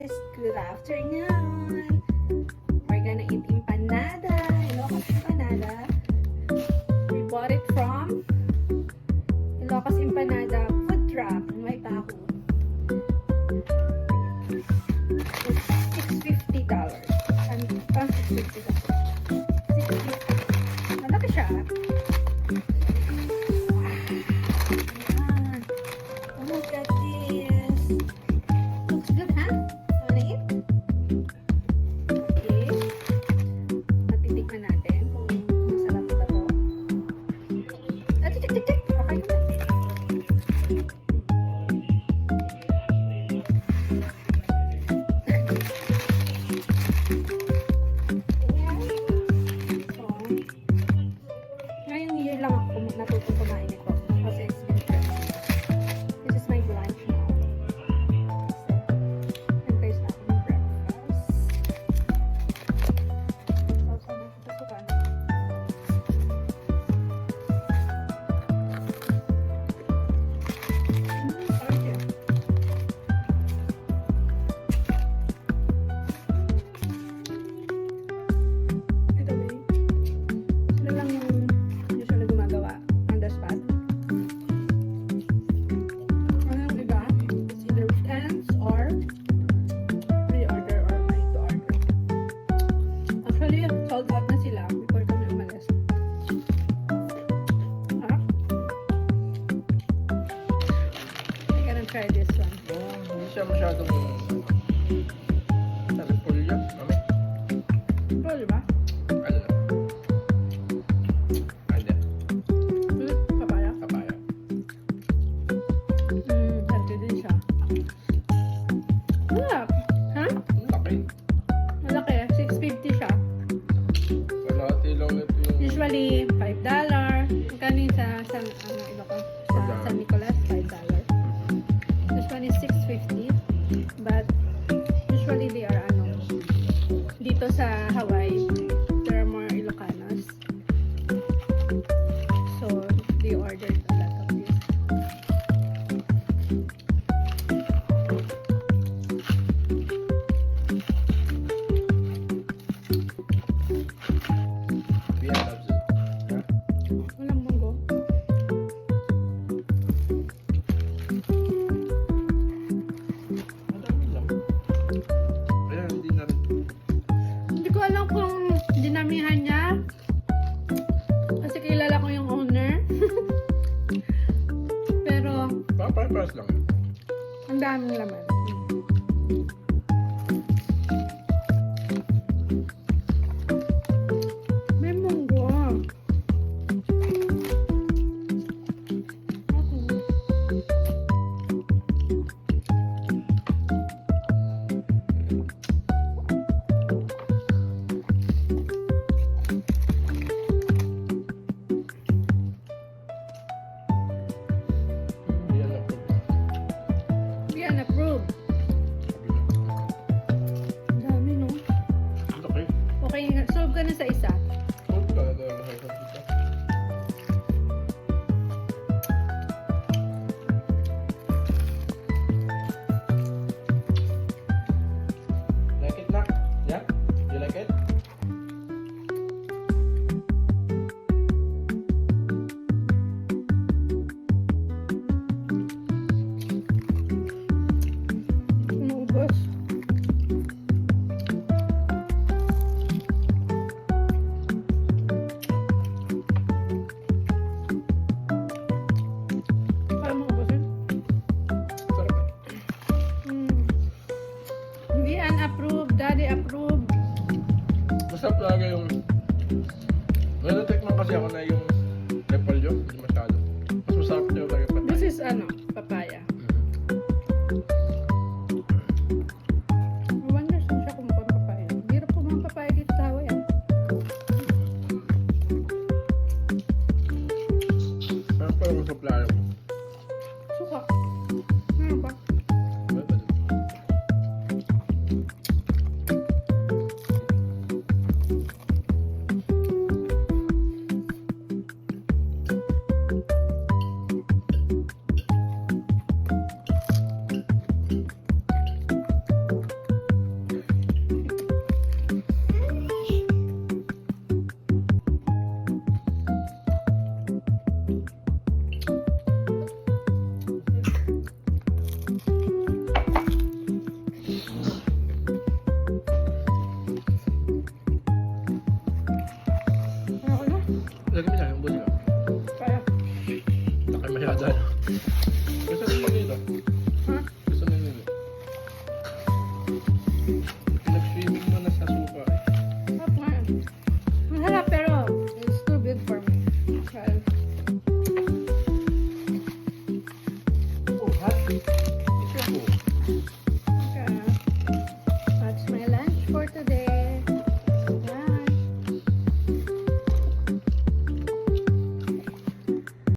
Good afternoon. We're gonna eat empanada. Ilocos empanada. We bought it from Ilocos Empanada food truck in Waitahu. It's $650. $650. $650. Malaki siya. Ayan. Oh, look at this. Looks good, huh? Wanna eat? Okay. Matitikman natin kung masarap ba to. Tik. Okay na. So, ngayong year lang ako natutong kumain nito. Kasi it's been fresh. This is my lunch now. Nag-taste na ako ng breakfast. Sausaw na ito sa kanan. Sarap siya. Ito ba yun? Sila lang yung usually gumagawa on the spot. Anong iba? It's either weekends or pre-order or make to order. Actually, sold out na sila before kami umalis. Harap. I gotta try this one. Hindi siya masyadong sabi pulyo. Mami, Ito, di ba? ano na? Hindi, Papaya. kapaya. Healthy din siya. Malap. Ha? Ang laki. Malaki. $650 siya. Kalahati lang ito yung... Usually, $5. Kanin sa iba ko, sa San Nicolas, $5. This one is $650. But, usually they are dito sa Hawaii, there are more Ilocanos. So, they ordered a lot of this. Biyan loves it. Ha? Walang munggo. Madami lang. Kaya hindi na rin. Hindi ko alam kung dinamihan niya. Kasi kilala ko yung owner. Pero, Paparas lang yun. ang daming laman. May munggo. Biyan lang po. Yan, approve. Ang dami, no? Ang laki. Okay, solve ka na sa isa. Huwag ka na daw nakikita. Like it, Nak? Yeah? You like it? Inubos. Parang maubusin. Sarap eh. Vian approve, Daddy approve. Masarap talaga yung... May natikman kasi ako na yung